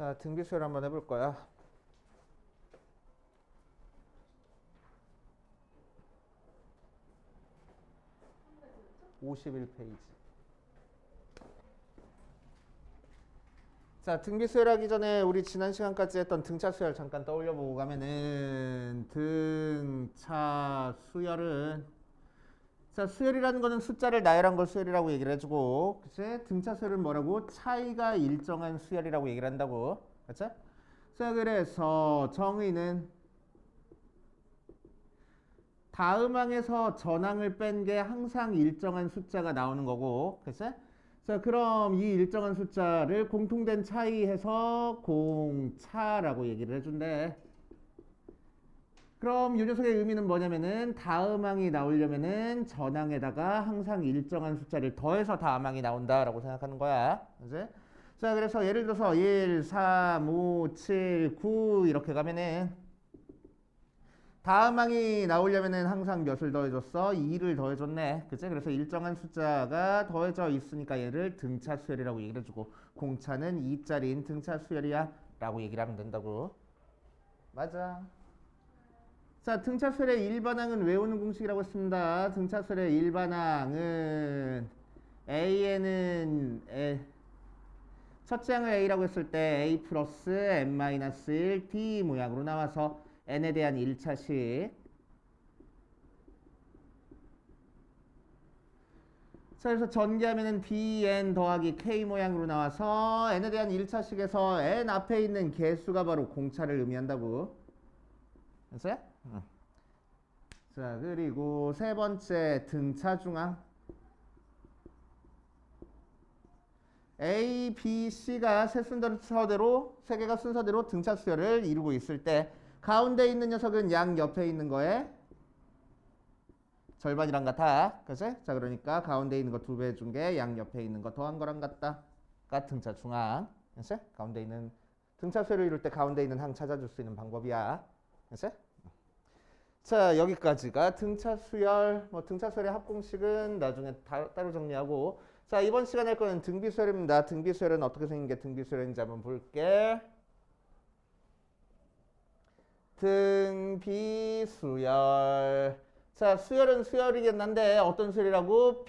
자, 등비수열 한번 해볼 거야. 51페이지. 자, 등비수열 하기 전에 우리 지난 시간까지 했던 등차 수열 잠깐 떠올려 보고 가면은 등차 수열은 자, 수열이라는 거는 숫자를 나열한 걸 수열이라고 얘기를 해주고, 그치? 등차 수열은 뭐라고? 차이가 일정한 수열이라고 얘기를 한다고, 그치? 자, 그래서 정의는 다음 항에서 전항을 뺀 게 항상 일정한 숫자가 나오는 거고, 그치? 자, 그럼 이 일정한 숫자를 공통된 차이해서 공차라고 얘기를 해준대. 그럼 이 녀석의 의미는 뭐냐면은 다음 항이 나오려면은 전항에다가 항상 일정한 숫자를 더해서 다음 항이 나온다라고 생각하는 거야. 그치? 자, 그래서 예를 들어서 1, 3, 5, 7, 9 이렇게 가면은 다음 항이 나오려면은 항상 몇을 더해줬어? 2를 더해줬네. 그치? 그래서 일정한 숫자가 더해져 있으니까 얘를 등차 수열이라고 얘기를 해주고, 공차는 2짜리인 등차 수열이야 라고 얘기를 하면 된다고. 맞아. 자, 등차수열의 일반항은 외우는 공식이라고 했습니다. 등차수열의 일반항은 첫째 항을 A라고 했을 때 A 플러스 N-1 D 모양으로 나와서 N에 대한 1차식. 자, 그래서 전개하면은 BN 더하기 K 모양으로 나와서 N에 대한 1차식에서 N 앞에 있는 개수가 바로 공차를 의미한다고. 됐어요? 응. 자, 그리고 세 번째 등차 중항. A, B, C가 세 개가 순서대로 등차 수열을 이루고 있을 때 가운데 있는 녀석은 양 옆에 있는 거에 절반이랑 같아. 그치? 자, 그러니까 가운데 있는 거 2배 해준 게 양 옆에 있는 거 더한 거랑 같다.가 등차 중항. 그치? 가운데 있는 등차 수열을 이룰 때 가운데 있는 항 찾아줄 수 있는 방법이야. 그치? 자, 여기까지가 등차 수열. 등차 수열의 합공식은 나중에 따로 정리하고. 자, 이번 시간에 할 거는 등비수열입니다. 등비수열은 어떻게 생긴 게 등비수열인지 한번 볼게. 등비수열. 자, 수열은 수열이긴 한데 어떤 수열이라고?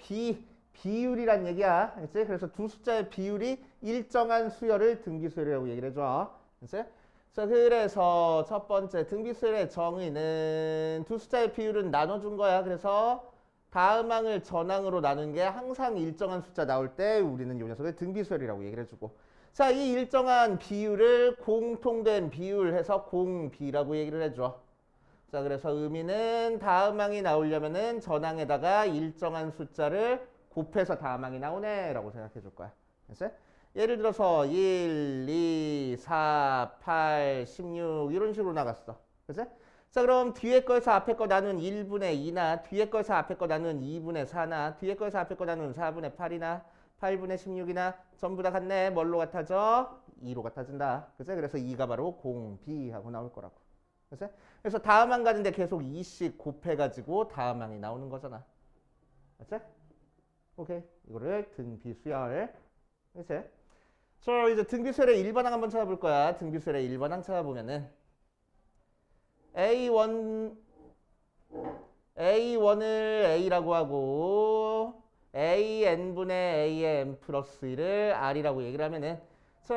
비율이란 얘기야. 그치? 그래서 두 숫자의 비율이 일정한 수열을 등비수열이라고 얘기를 해줘. 그치? 자, 그래서 첫 번째 등비수열의 정의는 두 숫자의 비율은 나눠준 거야. 그래서 다음 항을 전항으로 나눈 게 항상 일정한 숫자 나올 때 우리는 이 녀석을 등비수열이라고 얘기를 해주고, 자, 이 일정한 비율을 공통된 비율 해서 공비라고 얘기를 해줘. 자, 그래서 의미는 다음 항이 나오려면은 전항에다가 일정한 숫자를 곱해서 다음 항이 나오네 라고 생각해 줄 거야. 됐어? 예를 들어서 1, 2, 4, 8, 16 이런 식으로 나갔어. 그치? 자, 그럼 뒤에 거에서 앞에 거 나눈 1분의 2나 뒤에 거에서 앞에 거 나눈 2분의 4나 뒤에 거에서 앞에 거 나눈 4분의 8이나 8분의 16이나 전부 다 같네. 뭘로 같아져? 2로 같아진다. 그치? 그래서 2가 바로 공비하고 나올 거라고. 그치? 그래서 다음 항 가는데 계속 2씩 곱해가지고 다음 항이 나오는 거잖아. 그치? 오케이. 이거를 등비수열. 그치? 저 이제 등비수열의 일반항 한번 찾아볼 거야. 등비수열의 일반항 찾아보면은 A1을 A라고 하고 AN분의 A의 N 플러스 1을 R이라고 얘기를 하면은 자,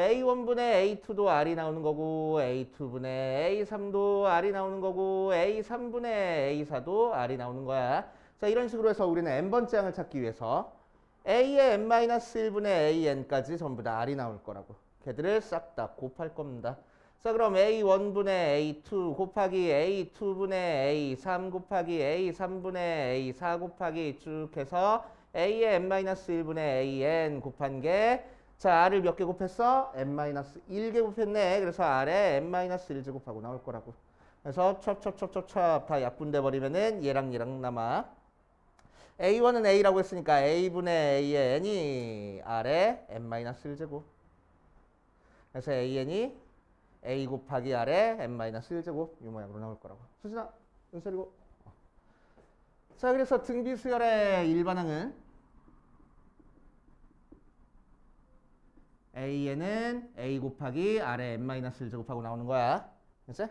A1분의 A2도 R이 나오는 거고 A2분의 A3도 R이 나오는 거고 A3분의 A4도 R이 나오는 거야. 자, 이런 식으로 해서 우리는 N번째 항을 찾기 위해서 A의 N-1분의 AN까지 전부 다 R이 나올 거라고. 걔들을 싹 다 곱할 겁니다. 자, 그럼 A1분의 A2 곱하기 A2분의 A3 곱하기 A3분의 A4 곱하기 쭉 해서 A의 N-1분의 AN 곱한 게 자, R을 몇 개 곱했어? N-1개 곱했네. 그래서 R에 N-1제곱하고 나올 거라고. 그래서 첩 다 약분돼 버리면은 얘랑 남아. A1은 A라고 했으니까 A분의 A의 N이 R에 N-1제곱. 그래서 AN이 A 곱하기 R에 N-1제곱 이 모양으로 나올 거라고. 수진아, 은설이고. 자, 그래서 등비수열의 일반항은 a는 a 곱하기 r에 n-1 제곱하고 나오는 거야. 그치?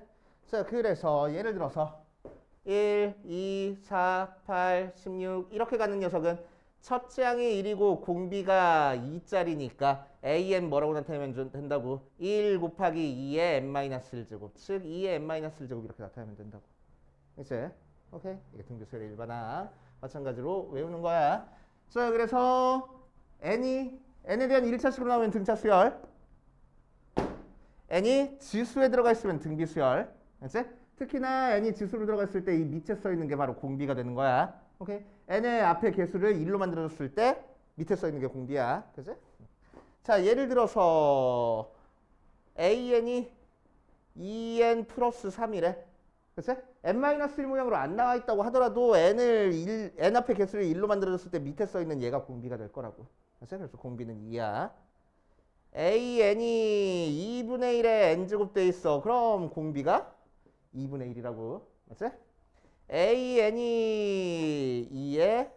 자, 그래서 예를 들어서 1, 2, 4, 8, 16 이렇게 가는 녀석은 첫째 항이 1이고 공비가 2짜리니까 an 뭐라고 나타내면 된다고? 1 곱하기 2의 n-1 제곱, 즉 2의 n-1 제곱 이렇게 나타내면 된다고. 그치? 오케이? 이게 등비수열의 일반항. 마찬가지로 외우는 거야. 자, 그래서 n에 대한 1차식으로 나오면 등차수열, n이 지수에 들어가 있으면 등비수열. 그치? 특히나 n이 지수로 들어갔을 때 이 밑에 써 있는 게 바로 공비가 되는 거야. 오케이? n의 앞에 개수를 1로 만들어줬을 때 밑에 써 있는 게 공비야. 그치? 자, 예를 들어서 an이 2n 플러스 3이래. 그치? n-1 모양으로 안 나와 있다고 하더라도 n 앞에 개수를 1로 만들어줬을 때 밑에 써 있는 얘가 공비가 될 거라고. 그치? 그래서 공비는 2야. an이 2분의 1에 n제곱 돼 있어. 그럼 공비가 2분의 1이라고. 맞지? an이 2에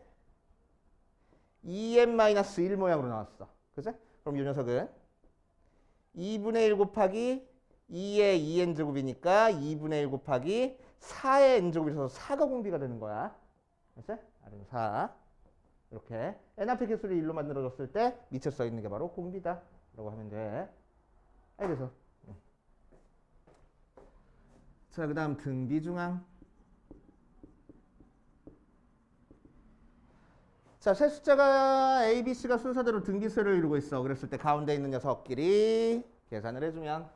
2n-1 모양으로 나왔어. 그치? 그럼 이 녀석은 2분의 1 곱하기 2의 2n 제곱이니까 2분의 1 곱하기 4의 n 제곱이라서 4가 공비가 되는 거야. 그치? R은 4. 이렇게 n 앞에 개수를 1로 만들어줬을 때 밑에 써 있는 게 바로 공비다 라고 하면 돼. 알겠어? 자, 그 다음 등비중항. 자, 세 숫자가 A, B, C가 순서대로 등비수열을 이루고 있어. 그랬을 때 가운데 있는 녀석끼리 계산을 해주면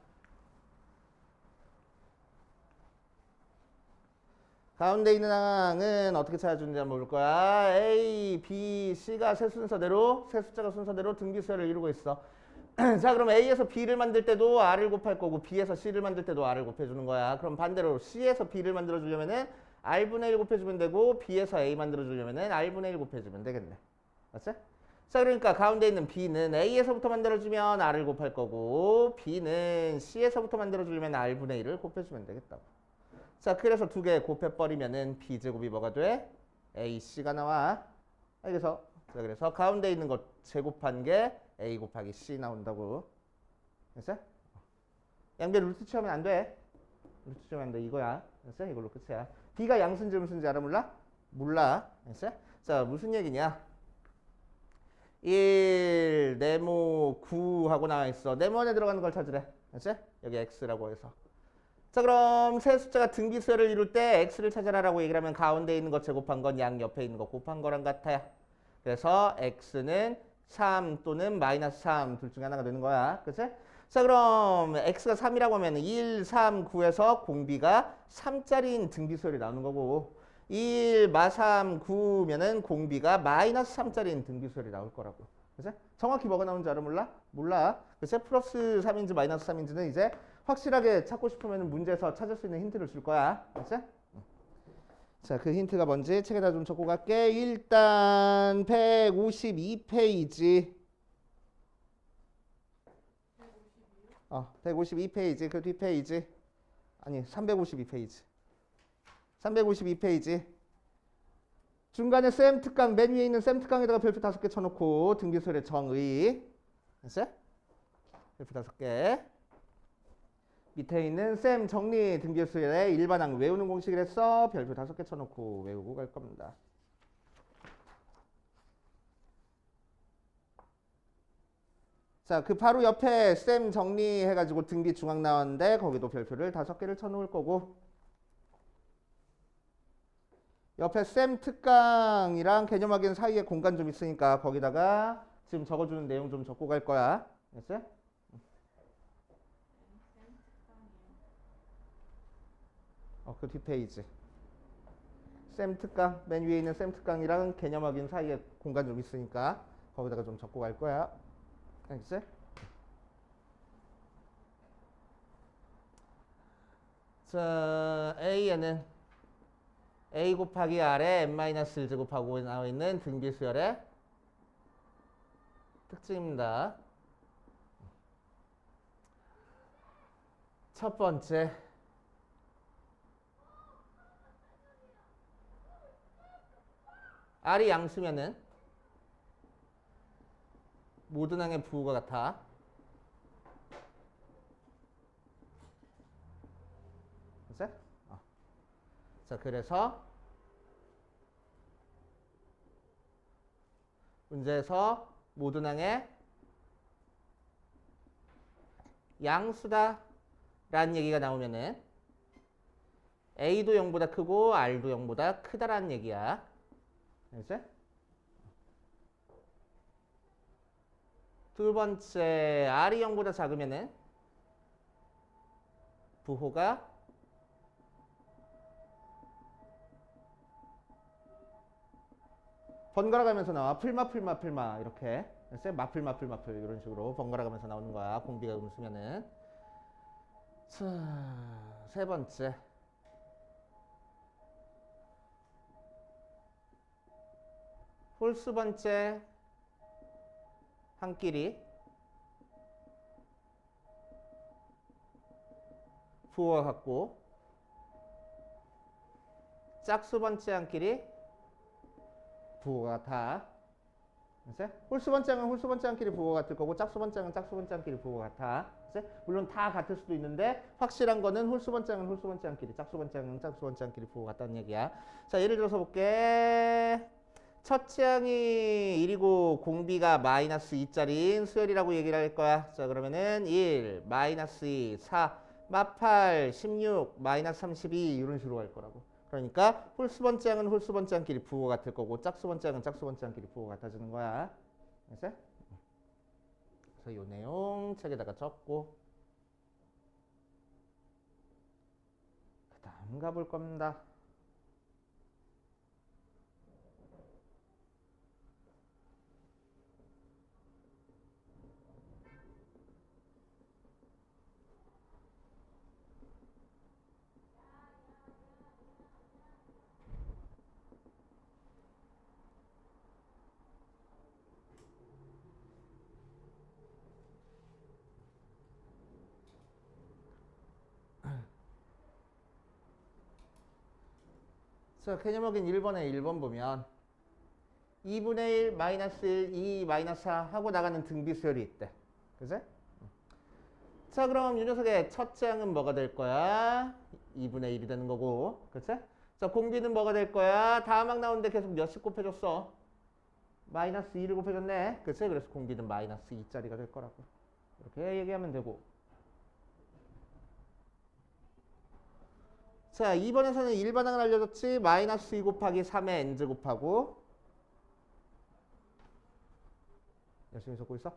가운데 있는 항은 어떻게 찾아주는지 한번 볼 거야. A, B, C가 세 숫자가 순서대로 등비수열을 이루고 있어. 자, 그럼 A에서 B를 만들 때도 R을 곱할 거고 B에서 C를 만들 때도 R을 곱해주는 거야. 그럼 반대로 C에서 B를 만들어주려면은 R분의 1 곱해주면 되고 B에서 A 만들어주려면은 R분의 1 곱해주면 되겠네. 맞지? 자, 그러니까 가운데 있는 B는 A에서부터 만들어주면 R을 곱할 거고 B는 C에서부터 만들어주려면 R분의 1을 곱해주면 되겠다고. 자, 그래서 두 개 곱해버리면은 B제곱이 뭐가 돼? AC가 나와. 알겠어? 자, 그래서 가운데 있는 것 제곱한 게 A 곱하기 C 나온다고. 됐어? 양변 루트 취하면 안 돼. 루트 취하면 안 돼. 이거야. 됐어? 이걸로 끝이야. B가 양수인지 음수인지 알아 몰라? 몰라. 됐어? 자, 무슨 얘기냐? 1, 네모 9 하고 나와 있어. 네모 안에 들어가는 걸 찾으래. 됐어? 여기 X라고 해서. 자, 그럼 세 숫자가 등비수열을 이룰 때 X를 찾아라라고 얘기를 하면 가운데 있는 것 제곱한 건 양 옆에 있는 거 곱한 거랑 같아요. 그래서 X는 3 또는 마이너스 3 둘 중에 하나가 되는 거야. 그치? 자, 그럼 X가 3이라고 하면 1, 3, 9에서 공비가 3짜리인 등비수열이 나오는 거고 1, 마 3, 9면은 공비가 마이너스 3짜리인 등비수열이 나올 거라고. 그치? 정확히 뭐가 나오는지 알아 몰라? 몰라. 그치? 플러스 3인지 마이너스 3인지는 이제 확실하게 찾고 싶으면 문제에서 찾을 수 있는 힌트를 줄 거야. 그치? 자, 그 힌트가 뭔지 책에다 좀 적고 갈게. 일단 152페이지. 152페이지. 그 뒷페이지. 아니, 352페이지. 352페이지. 중간에 쌤 특강, 맨 위에 있는 쌤 특강에다가 별표 5개 쳐놓고 등비수열의 정의. 됐어? 별표 5개. 밑에 있는 쌤 정리 등비수열의 일반항 외우는 공식을 했어. 별표 5개 쳐놓고 외우고 갈 겁니다. 자, 그 바로 옆에 쌤 정리해가지고 등비 중앙 나왔는데 거기도 별표를 5개를 쳐놓을 거고 옆에 쌤 특강이랑 개념 확인 사이에 공간 좀 있으니까 거기다가 지금 적어주는 내용 좀 적고 갈 거야. 알겠어? 그 뒷페이지. 쌤 특강, 맨 위에 있는 쌤 특강이랑 개념 확인 사이에 공간 좀 있으니까 거기다가 좀 적고 갈 거야. 알겠어? 자, A에는 A 곱하기 R에 n-1 제곱하고 나와 있는 등비수열의 특징입니다. 첫 번째, R이 양수면은 모든 항의 부호가 같아. 그치? 자, 그래서 문제에서 모든항의 양수다 라는 얘기가 나오면은 A도 0보다 크고 R도 0보다 크다라는 얘기야. 알겠지? 두 번째, R이 0보다 작으면은 부호가 번갈아 가면서 나와. 풀마 이렇게. 마플 이런 식으로 번갈아 가면서 나오는 거야. 공비가 음수면은. 자, 세 번째. 홀수 번째 한끼리 부호가 같고, 짝수 번째 한끼리 부호가 같아. 홀수 번째는 홀수 번째 한끼리 부호가 같을 거고, 짝수 번째는 짝수 번째 한끼리 부호가 같아. 물론 다 같을 수도 있는데 확실한 거는 홀수 번째는 홀수 번째 한끼리, 짝수 번째는 짝수 번째 한끼리 부호가 같다는 얘기야. 자, 예를 들어서 볼게. 첫째 항이 1이고 공비가 마이너스 2짜리인 수열이라고 얘기를 할 거야. 자, 그러면은 1, 마이너스 2, 4, 마8, 16, 마이너스 32 이런 식으로 갈 거라고. 그러니까 홀수 번째 항은 홀수 번째 항끼리 부호가 같을 거고, 짝수 번째 항은 짝수 번째 항끼리 부호가 같아지는 거야. 알았어? 그래서 이 내용 책에다가 적고, 그 다음 가볼 겁니다. 자, 개념역인 1번에 1번 보면 2분의 1, 마이너스 1, 2, 마이너스 4 하고 나가는 등비수열이 있대. 그치? 자, 그럼 이 녀석의 첫째 항은 뭐가 될 거야? 2분의 1이 되는 거고. 그치? 자, 공비는 뭐가 될 거야? 다음 항 나오는데 계속 몇씩 곱해줬어? 마이너스 2를 곱해줬네. 그치? 그래서 공비는 마이너스 2짜리가 될 거라고. 이렇게 얘기하면 되고. 자, 2번에서는 일반항을 알려줬지. 마이너스 2 곱하기 3의 n제곱하고. 열심히 적고 있어?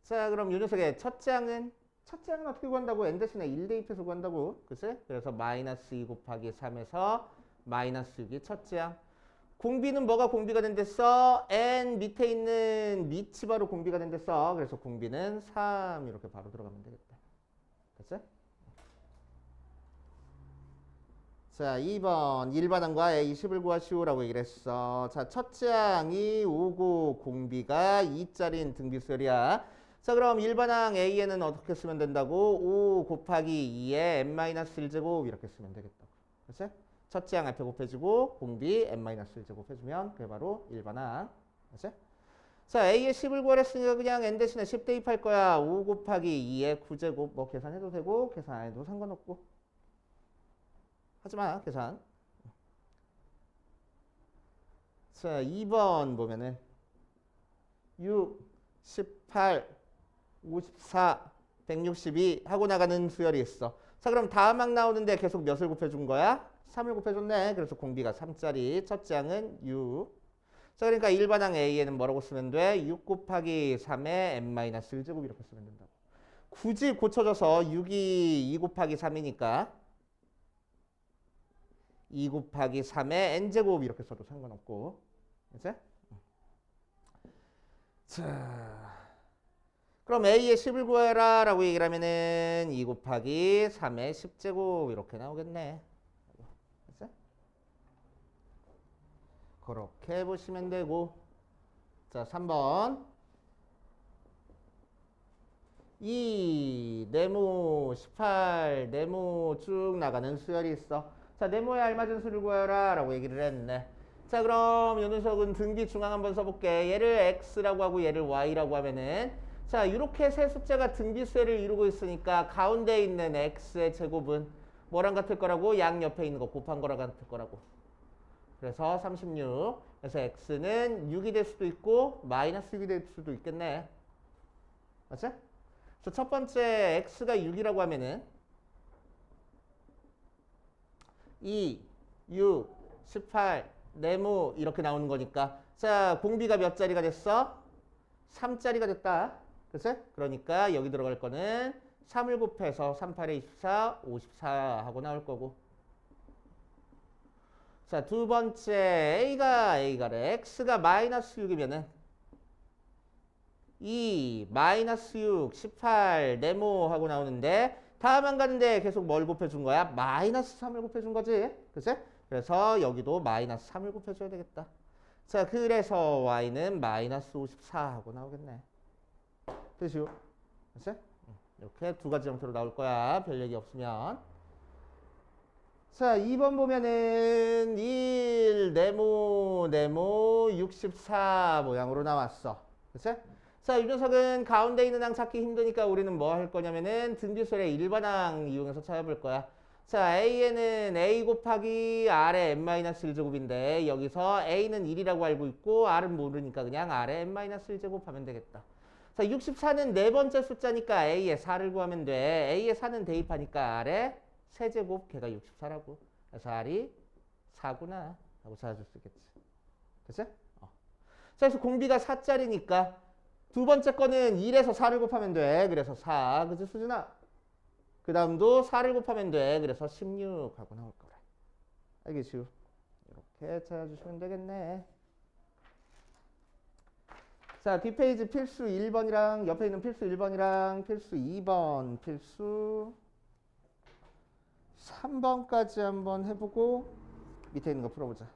자, 그럼 이 녀석의 첫째 항은 어떻게 구한다고? n 대신에 1 대입해서 구한다고. 그치? 그래서 마이너스 2 곱하기 3에서 마이너스 6이 첫째 항. 공비는 뭐가 공비가 된댔어? n 밑에 있는 밑이 바로 공비가 된댔어. 그래서 공비는 3 이렇게 바로 들어가면 되겠다. 됐어? 자, 2번 일반항과 A20을 구하시오라고 얘기를 했어. 자, 첫째 항이 5고 공비가 2짜리인 등비수열이야. 자, 그럼 일반항 A에는 어떻게 쓰면 된다고? 5 곱하기 2에 n-1제곱 이렇게 쓰면 되겠다고. 그렇지? 첫째 항 앞에 곱해주고 공비 n-1제곱 해주면 그게 바로 일반항. 그렇지? 자, A에 10을 구하랬으니까 그냥 n 대신에 10 대입할 거야. 5 곱하기 2에 9제곱 뭐 계산해도 되고 계산 안 해도 상관없고. 하지마 계산. 자, 2번 보면은 6, 18, 54, 162 하고 나가는 수열이 있어. 자, 그럼 다음 항 나오는데 계속 몇을 곱해준 거야? 3을 곱해줬네. 그래서 공비가 3짜리. 첫째 항은 6. 자, 그러니까 일반항 A에는 뭐라고 쓰면 돼? 6 곱하기 3의 n-1제곱 이렇게 쓰면 된다고. 굳이 고쳐줘서 6이 2 곱하기 3이니까 2 곱하기 3의 n제곱 이렇게 써도 상관없고. 그치? 자, 그럼 A의 10을 구해라 라고 얘기를 하면은 2 곱하기 3의 10제곱 이렇게 나오겠네. 그치? 그렇게 보시면 되고. 자, 3번 2, 네모 18, 네모 쭉 나가는 수열이 있어. 자, 네모에 알맞은 수를 구하라 라고 얘기를 했네. 자, 그럼 요 녀석은 등비 중앙 한번 써볼게. 얘를 x라고 하고 얘를 y라고 하면은 자, 이렇게 세 숫자가 등비수열을 이루고 있으니까 가운데 있는 x의 제곱은 뭐랑 같을 거라고? 양 옆에 있는 거 곱한 거랑 같을 거라고. 그래서 36. 그래서 x는 6이 될 수도 있고 마이너스 6이 될 수도 있겠네. 맞지? 그래서 첫 번째 x가 6이라고 하면은 2, 6, 18, 네모 이렇게 나오는 거니까 자, 공비가 몇 자리가 됐어? 3자리가 됐다. 그치? 그러니까 여기 들어갈 거는 3을 곱해서 3, 8에 24, 54 하고 나올 거고. 자, 두 번째 A가래. X가 마이너스 6이면은 2, 마이너스 6, 18, 네모 하고 나오는데 다음만 가는데 계속 뭘 곱해준 거야? 마이너스 3을 곱해준 거지. 그치? 그래서 여기도 마이너스 3을 곱해줘야 되겠다. 자, 그래서 Y는 마이너스 54 하고 나오겠네. 되시오. 그치? 이렇게 두 가지 형태로 나올 거야. 별 얘기 없으면. 자, 2번 보면은 1, 네모 64 모양으로 나왔어. 그치? 자, 이 녀석은 가운데 있는 항 찾기 힘드니까 우리는 뭐 할 거냐면은 등비수열의 일반항 이용해서 찾아볼 거야. 자, A에는 A 곱하기 R의 n-1제곱인데 여기서 A는 1이라고 알고 있고 R은 모르니까 그냥 R의 n-1제곱 하면 되겠다. 자, 64는 네 번째 숫자니까 A의 4를 구하면 돼. A의 4는 대입하니까 R의 세제곱 걔가 64라고. 그래서 R이 4구나 하고 찾아줄 수 있겠지. 그치? 자, 그래서 공비가 4짜리니까 두 번째 거는 1에서 4를 곱하면 돼. 그래서 4. 그치, 수진아? 그 다음도 4를 곱하면 돼. 그래서 16 하고 나올 거래. 알겠지? 이렇게 찾아주시면 되겠네. 자, 뒷페이지 필수 1번이랑 옆에 있는 필수 1번이랑 필수 2번, 필수 3번까지 한번 해보고 밑에 있는 거 풀어보자.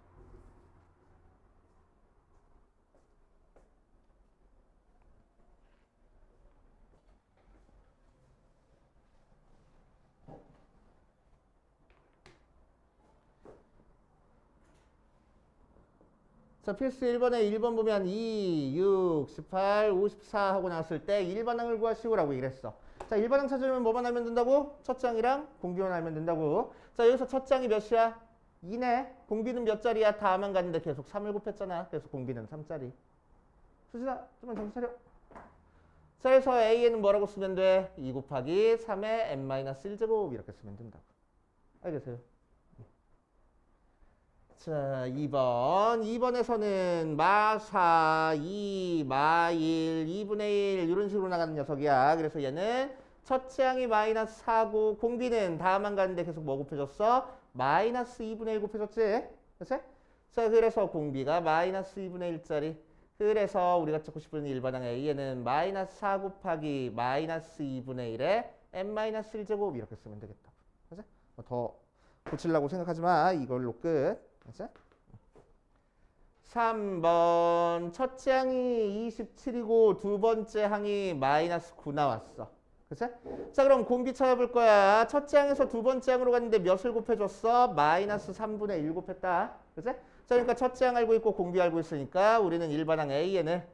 자, 필수 1번에 1번 보면 2, 6, 18, 54 하고 나왔을 때 1반항을 구하시오라고 얘기를 했어. 자, 1반항 찾으려면 뭐만 알면 된다고? 첫 장이랑 공비만 알면 된다고. 자, 여기서 첫 장이 몇이야? 2네. 공비는 몇 자리야? 다만 갔는데 계속 3을 곱했잖아. 그래서 공비는 3자리. 수진아, 좀만 정신 차려. 자, 그래서 A에는 뭐라고 쓰면 돼? 2 곱하기 3의 n-1제곱 이렇게 쓰면 된다고. 알겠어요? 자, 2번. 2번에서는 마4, 2, 마1, 2분의 1 이런 식으로 나가는 녀석이야. 그래서 얘는 첫째 항이 마이너스 4고 공비는 다음만 가는데 계속 뭐 곱해줬어? 마이너스 2분의 1 곱해줬지? 그치? 자, 그래서 공비가 마이너스 2분의 1짜리. 그래서 우리가 찾고 싶은 일반항 A에는 마이너스 4 곱하기 마이너스 2분의 1에 n-1제곱 이렇게 쓰면 되겠다. 그치? 더 고치려고 생각하지 마. 이걸로 끝. 그치? 3번 첫째 항이 27이고 두 번째 항이 마이너스 9 나왔어. 그치? 자, 그럼 공비 찾아볼 거야. 첫째 항에서 두 번째 항으로 갔는데 몇을 곱해줬어? 마이너스 3분의 1 곱했다. 그치? 자, 그러니까 첫째 항 알고 있고 공비 알고 있으니까 우리는 일반항 A에는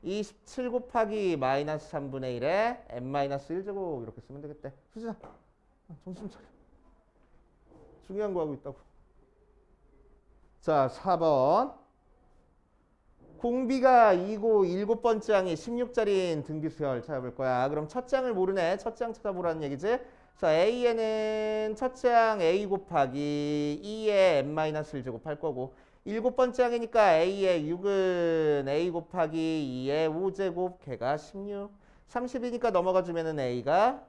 27 곱하기 마이너스 3분의 1에 n-1제곱 이렇게 쓰면 되겠대. 수진아, 정신 차려. 중요한 거 하고 있다고. 자, 4번. 공비가 2고 7번째 항이 16자리인 등비수열 찾아볼 거야. 그럼 첫째 항을 모르네. 첫째 항 찾아보라는 얘기지. 자, A에는 첫째 항 A 곱하기 2의 n-1제곱 할 거고 7번째 항이니까 A의 6은 A 곱하기 2의 5제곱 걔가 16. 30이니까 넘어가 주면은 A가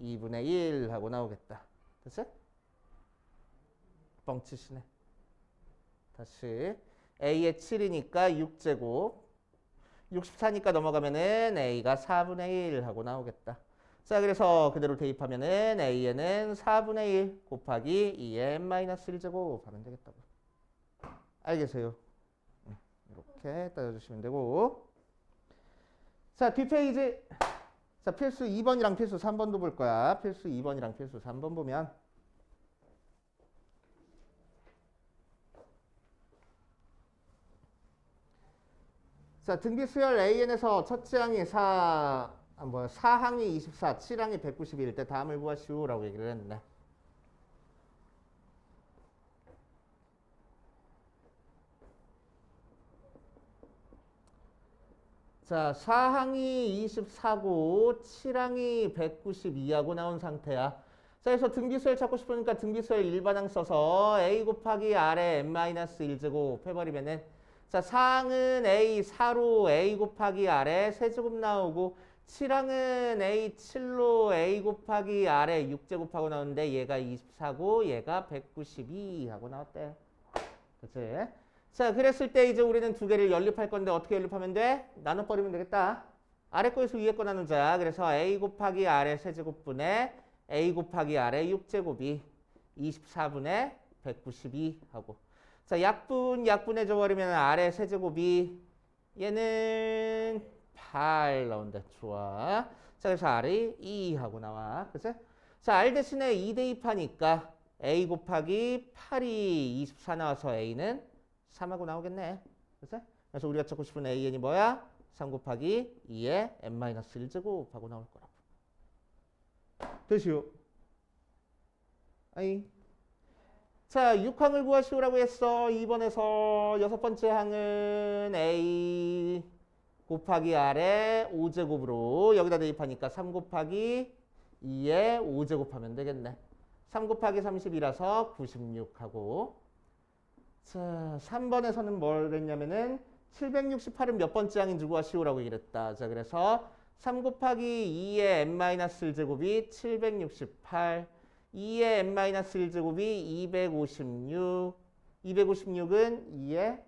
2분의 1 하고 나오겠다. 됐어? 뻥치시네. 다시 A의 7이니까 6제곱 64니까 넘어가면은 A가 4분의 1 하고 나오겠다. 자, 그래서 그대로 대입하면은 A에는 4분의 1 곱하기 2의 n-1제곱 하면 되겠다고. 알겠어요? 이렇게 따져주시면 되고. 자, 뒷페이지. 자, 필수 2번이랑 필수 3번도 볼 거야. 필수 2번이랑 필수 3번 보면 자, 등비수열 AN에서 첫째 항이 4항이 24, 7항이 192일 때 다음을 구하시오라고 얘기를 했네. 자, 4항이 24고 7항이 192하고 나온 상태야. 자, 그래서 등비수열 찾고 싶으니까 등비수열 일반항 써서 a 곱하기 r에 n-1제곱 해버리면은 자, 4항은 a 4로 a 곱하기 r에 세제곱 나오고 7항은 a 7로 a 곱하기 r에 6제곱하고 나오는데 얘가 24고 얘가 192 하고 나왔대. 그치? 자, 그랬을 때 이제 우리는 두 개를 연립할 건데 어떻게 연립하면 돼? 나눠버리면 되겠다. 아래 거에서 위에 거 나누자. 그래서 a 곱하기 r의 세제곱분의 a 곱하기 r의 6제곱이 24분의 192 하고 자, 약분해줘 버리면 r의 세제곱이 얘는 8 나온다. 좋아. 자, 그래서 r이 2 하고 나와. 그치? 자, r 대신에 2 대입하니까 a 곱하기 8이 24 나와서 a는 3하고 나오겠네. 그치? 그래서 우리가 찾고 싶은 an이 뭐야? 3 곱하기 2의 n-1제곱 하고 나올 거라고. 되시오. 아이. 자, 6항을 구하시오라고 했어. 2번에서 여섯 번째 항은 a 곱하기 r의 5제곱으로 여기다 대입하니까 3 곱하기 2의 5제곱 하면 되겠네. 3 곱하기 30이라서 96하고 자, 3번에서는 뭘 했냐면은 768은 몇 번째 항인 줄 구하시오라고 얘기를 했다. 자, 그래서 3 곱하기 2의 n-1제곱이 768 2의 n-1제곱이 256 256은 2의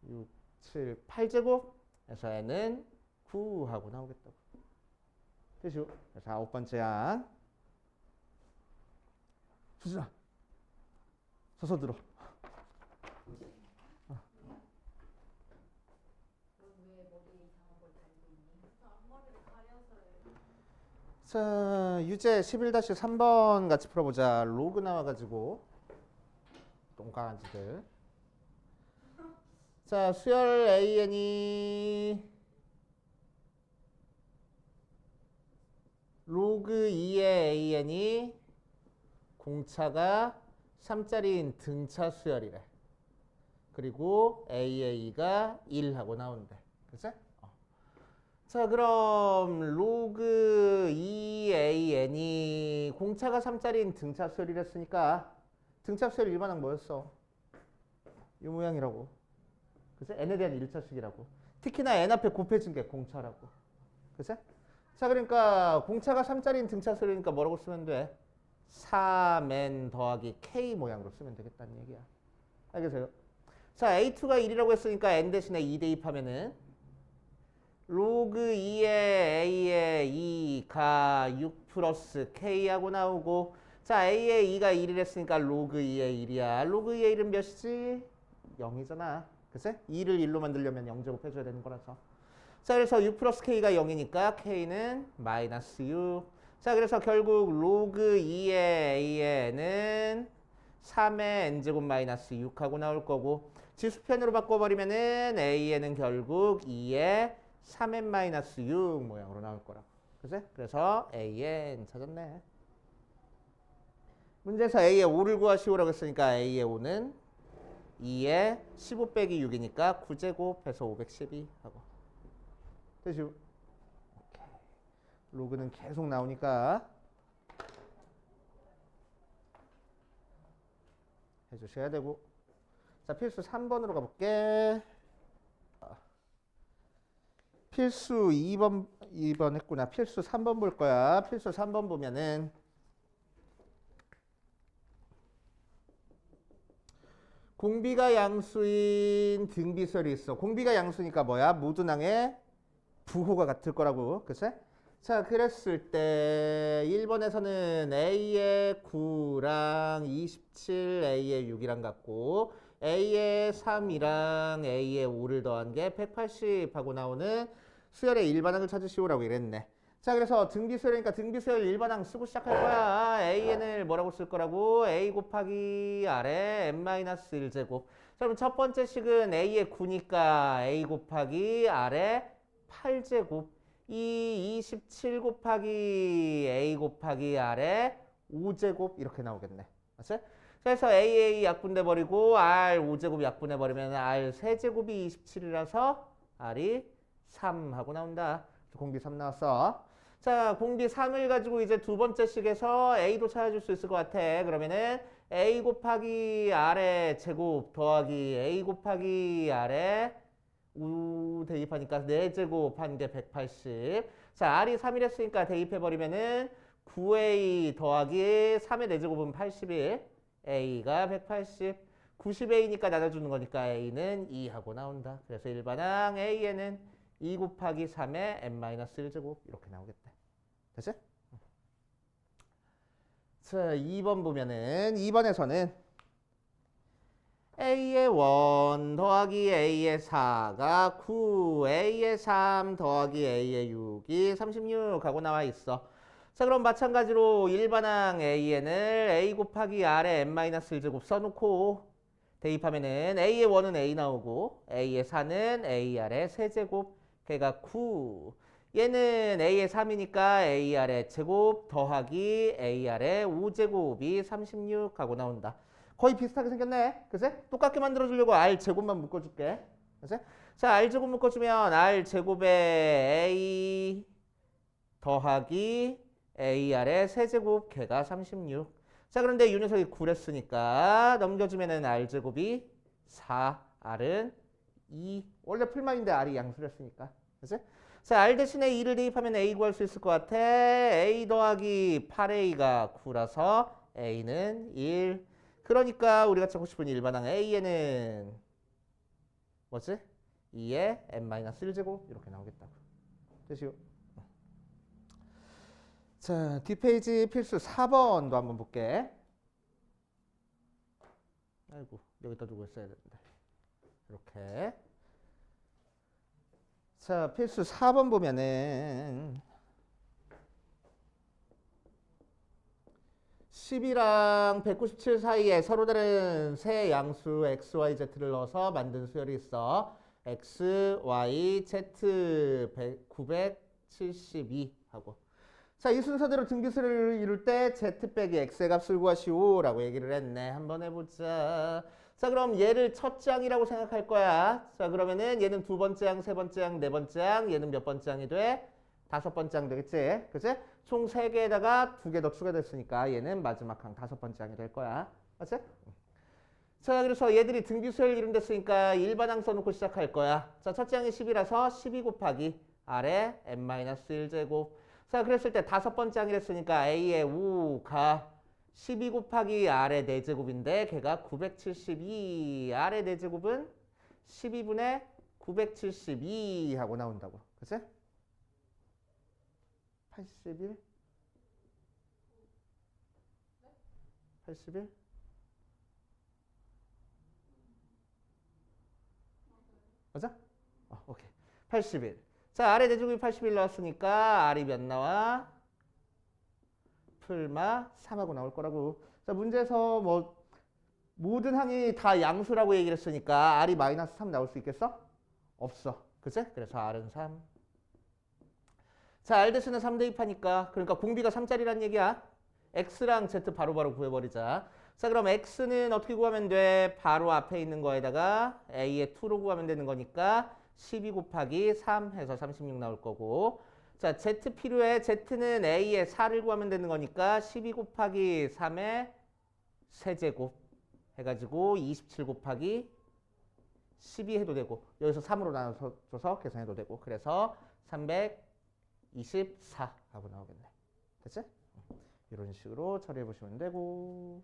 6, 7, 8제곱 그래서 n은 9 하고 나오겠다고. 되죠? 그래서 9번째 항 수진아 서서 들어. 자, 유제 11-3번 같이 풀어보자. 로그 나와가지고 똥강아지들. 자, 수열 AN이 로그 2의 AN이 공차가 3짜리인 등차 수열이래. 그리고 AA가 1하고 나온대. 그치? 자, 그럼 로그 2AN이 공차가 3짜리인 등차 수열이랬으니까 등차 수열 일반항 뭐였어? 이 모양이라고. 그치? n에 대한 1차식이라고. 특히나 n 앞에 곱해진 게 공차라고. 그치? 자, 그러니까 공차가 3짜리인 등차 수열이니까 뭐라고 쓰면 돼? 3n 더하기 k 모양으로 쓰면 되겠다는 얘기야. 알겠어요? 자, a2가 1이라고 했으니까 n 대신에 2 대입하면은 로그 2의 a의 2가 6 플러스 k하고 나오고 자, a의 2가 1이랬으니까 로그 2의 1이야. 로그 2의 1은 몇이지? 0이잖아. 그치? 2를 1로 만들려면 0제곱 해줘야 되는 거라서. 자, 그래서 6 플러스 k가 0이니까 k는 마이너스 6. 자, 그래서 결국 로그 2의 a의 n은 3의 n제곱 마이너스 6하고 나올 거고 지수편으로 바꿔버리면은 a에는 결국 2의 3n 마이너스 6 모양으로 나올 거라고. 그치? 그래서 a의 찾았네. 문제에서 a의 5를 구하시오라고 했으니까 a의 5는 2의 15 빼기 6이니까 9제곱 해서 512 하고. 되죠? 오케이. 로그는 계속 나오니까 해주셔야 되고. 자, 필수 3번으로 가볼게. 필수 2번 했구나. 필수 3번 볼 거야. 필수 3번 보면은 공비가 양수인 등비설이 있어. 공비가 양수니까 뭐야? 모dun항의 부호가 같을 거라고. 그치? 자, 그랬을 때 1번에서는 A의 9랑 27, A의 6이랑 같고 A의 3이랑 A의 5를 더한 게 180 하고 나오는 수열의 일반항을 찾으시오라고 이랬네. 자, 그래서 등비수열이니까 등비수열 일반항 쓰고 시작할 거야. AN을 뭐라고 쓸 거라고? A 곱하기 R에 n-1제곱. 그럼 첫 번째 식은 a의 9니까 a 곱하기 r의 8제곱 이 27 곱하기 a 곱하기 r의 5제곱 이렇게 나오겠네. 맞지? 그래서 a 약분돼 버리고 r 5제곱 약분해 버리면 r 세제곱이 27이라서 r이 3 하고 나온다. 공비 3 나왔어. 자, 공비 3을 가지고 이제 두 번째 식에서 a도 찾아줄 수 있을 것 같아. 그러면은 a 곱하기 r의 제곱 더하기 a 곱하기 r의 우 대입하니까 4제곱 한 게 180. 자, r이 3이랬으니까 대입해버리면은 9a 더하기 3의 4제곱은 81. a가 180. 90a니까 나눠주는 거니까 a는 2 하고 나온다. 그래서 일반항 a에는 2 곱하기 3의 n-1제곱 이렇게 나오겠다. 됐지? 자, 2번 보면은 2번에서는 a의 1 더하기 a의 4가 9, a의 3 더하기 a의 6이 36 하고 나와 있어. 자, 그럼 마찬가지로 일반항 a에는 a 곱하기 r의 n-1제곱 써놓고 대입하면은 a의 1은 a 나오고 a의 4는 ar의 세제곱 걔가 9. 얘는 a의 3이니까 ar의 제곱 더하기 ar의 5제곱이 36 하고 나온다. 거의 비슷하게 생겼네. 그치? 똑같게 만들어주려고 r 제곱만 묶어줄게. 그치? 자, r 제곱 묶어주면 r 제곱에 a 더하기 ar의 세제곱 걔가 36. 자, 그런데 이 녀석이 9랬으니까 넘겨주면은 r 제곱이 4, r은 2. 원래 풀만인데 r이 양수랬으니까. 그치? 자, r 대신에 2를 대입하면 a 구할 수 있을 것 같아. a 더하기 8a가 9라서 a는 1. 그러니까 우리가 찾고 싶은 일반항 a에는 뭐지? 2의 n-1제곱 이렇게 나오겠다고. 되시오? 자, 뒷페이지 필수 4번도 한번 볼게. 아이고, 여기다 두고 있어야 되는데. 이렇게. 자, 필수 4번 보면은 10이랑 197 사이에 서로 다른 세 양수 x, y, z를 넣어서 만든 수열이 있어. x, y, z 972 하고. 자, 이 순서대로 등비수를 이룰 때 z 빼기 x의 값을 구하시오 라고 얘기를 했네. 한번 해보자. 자, 그럼 얘를 첫째 항이라고 생각할 거야. 자, 그러면은 얘는 두 번째 항, 세 번째 항, 네 번째 항, 얘는 몇 번째 항이 돼? 다섯 번째 항 되겠지? 그치? 총 3개에다가 2개 더 추가됐으니까 얘는 마지막 항 다섯 번째 항이 될 거야. 맞지? 자, 그래서 얘들이 등비수열 이룬댔으니까 일반항 써놓고 시작할 거야. 자, 첫째 항이 10이라서 12 곱하기 r의 n-1제곱. 자, 그랬을 때 다섯 번째 항이랬으니까 a의 5가 12 곱하기 r의 4제곱인데 걔가 972. r의 4제곱은 12분의 972 하고 나온다고. 그치? 81? 81? 맞아? 오케이. 81. 자, r의 4제곱이 81 나왔으니까 r이 몇 나와? 풀마 3하고 나올 거라고. 자, 문제에서 뭐 모든 항이 다 양수라고 얘기를 했으니까 r이 마이너스 3 나올 수 있겠어? 없어. 그치? 그래서 r은 3. 자, r 대신에 3 대입하니까 그러니까 공비가 3짜리란 얘기야. x랑 z 바로바로 구해버리자. 자, 그럼 x는 어떻게 구하면 돼? 바로 앞에 있는 거에다가 a의 2로 구하면 되는 거니까 12 곱하기 3 해서 36 나올 거고. 자, z 필요해. z는 a의 4를 구하면 되는 거니까 12 곱하기 3의 세제곱 해가지고 27 곱하기 12 해도 되고 여기서 3으로 나눠서 줘서 계산해도 되고 그래서 324 하고 나오겠네. 됐지? 이런 식으로 처리해 보시면 되고.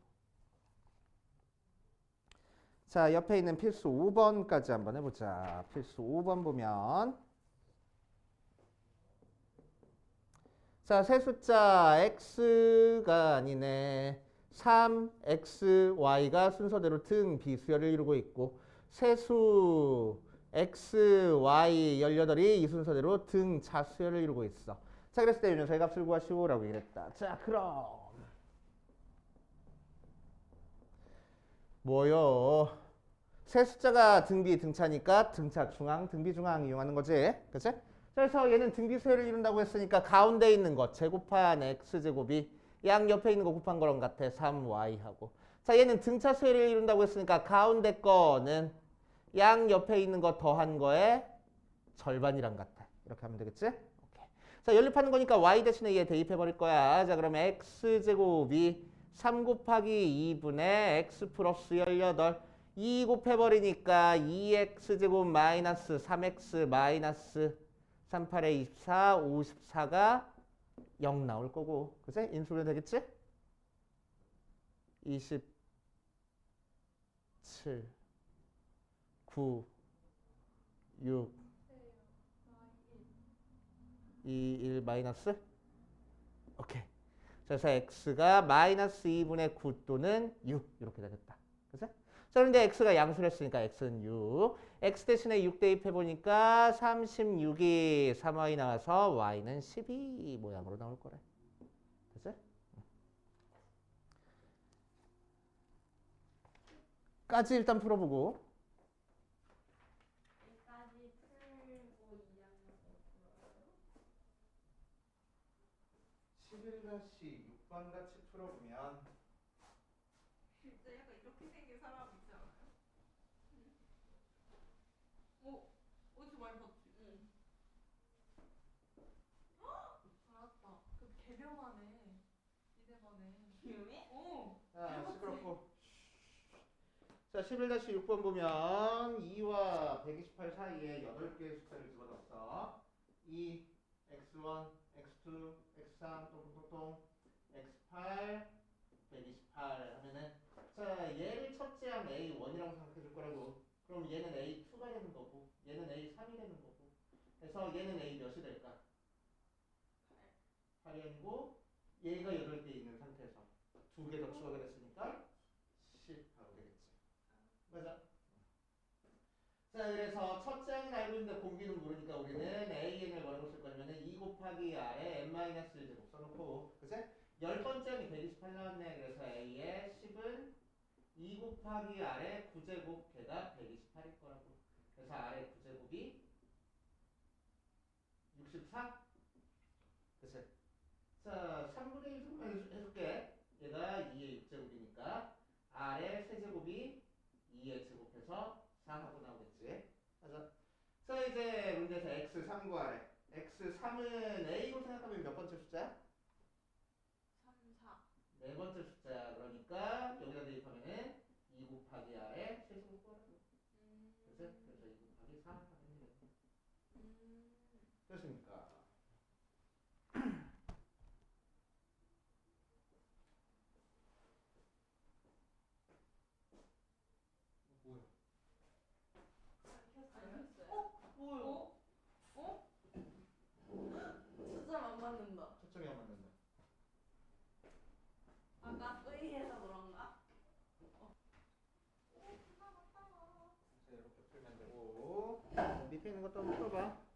자, 옆에 있는 필수 5번까지 한번 해보자. 필수 5번 보면 자, 세 숫자 x가 아니네. 3, x, y가 순서대로 등 비수열을 이루고 있고 세수 x, y 18이 이 순서대로 등 차수열을 이루고 있어. 자, 그랬을 때 이 녀석의 값을 구하시오라고 얘기했다. 자, 그럼 뭐요? 세 숫자가 등비 등차니까 등차 중앙, 등비 중앙 이용하는 거지. 그치? 그래서 얘는 등비 수열을 이룬다고 했으니까 가운데 있는 거 제곱한 x제곱이 양 옆에 있는 거 곱한 거랑 같아. 3y하고. 자, 얘는 등차 수열을 이룬다고 했으니까 가운데 거는 양 옆에 있는 거 더한 거에 절반이랑 같아. 이렇게 하면 되겠지? 오케이. 자, 연립하는 거니까 y 대신에 얘 대입해 버릴 거야. 자, 그러면 x제곱이 3 곱하기 2분의 x 플러스 18 2 곱해버리니까 2x제곱 마이너스 3x 마이너스 38에 24, 54가 0 나올 거고. 그치? 인수분해 되겠지? 27, 9, 6, 2, 1 마이너스? 오케이. 그래서 x가 마이너스 2분의 9 또는 6 이렇게 되겠다. 그치? 자, 그런데 x가 양수를 했으니까 x는 6. x 대신에 6 대입해보니까 36이 3y 나와서 y는 12 모양으로 나올 거래. 그치? 까지 일단 풀어보고. 여기까지 풀고 2학년 풀어요? 11-6번 같이 풀어보면 진짜 약간 이렇게 생긴 사람 있지 않아요? 어디서 많이 봤지? 응. 알았다. 그 개명하네. 이대만에. 기음이? 어. 자, 시끄럽고. 자, 11-6번 보면 2와 128 사이에 8개의 숫자를 집어넣었어. 2, x1, x2, x3, 똥똥똥, x8, 128 하면은 자, 얘를 첫째 항 A1이라고 생각해 줄 거라고. 그럼 얘는 A2가 되는 거고 얘는 A3이 되는 거고. 그래서 얘는 A 몇이 될까? 8이 아니고 얘가 8개 있는 상태에서 2개 더 추가가 됐으니까 10 하고 되겠지. 맞아. 자, 그래서 첫째 항은 알고 있는데 공비는 모르니까 우리는 AN을 뭐라고 쓸 거냐면은 2 곱하기 R에 n-1제곱 써놓고, 그치? 10번째 항이 128 나왔네. 그래서 A의 10은 2 곱하기 R의 9제곱 걔가 128일 거라고. 그래서 R의 9제곱이 64? 그치? 자, 3분의 1 승만 해줄게. 얘가 2의 6제곱이니까 R의 세제곱이 2의 제곱해서 4하고 나오겠지. 맞아. 자, 이제 문제에서 x3 구하래. x3은 a로 생각하면 몇 번째 숫자야? 3, 4. 네 번째 숫자야. 그러니까 여기다 대입하면은 2 곱하기 r에 세제곱 구하라고. 그래서 2 곱하기 4 하면 되겠네. 됐습니까? 뭐야? 켰어요? 뭐요? 숫자를 안 맞는다. 초점이 안 맞는다. 아까 V에서 그런가? 그래서 이렇게 풀면 되고 밑에 있는 것도 한번 풀어봐.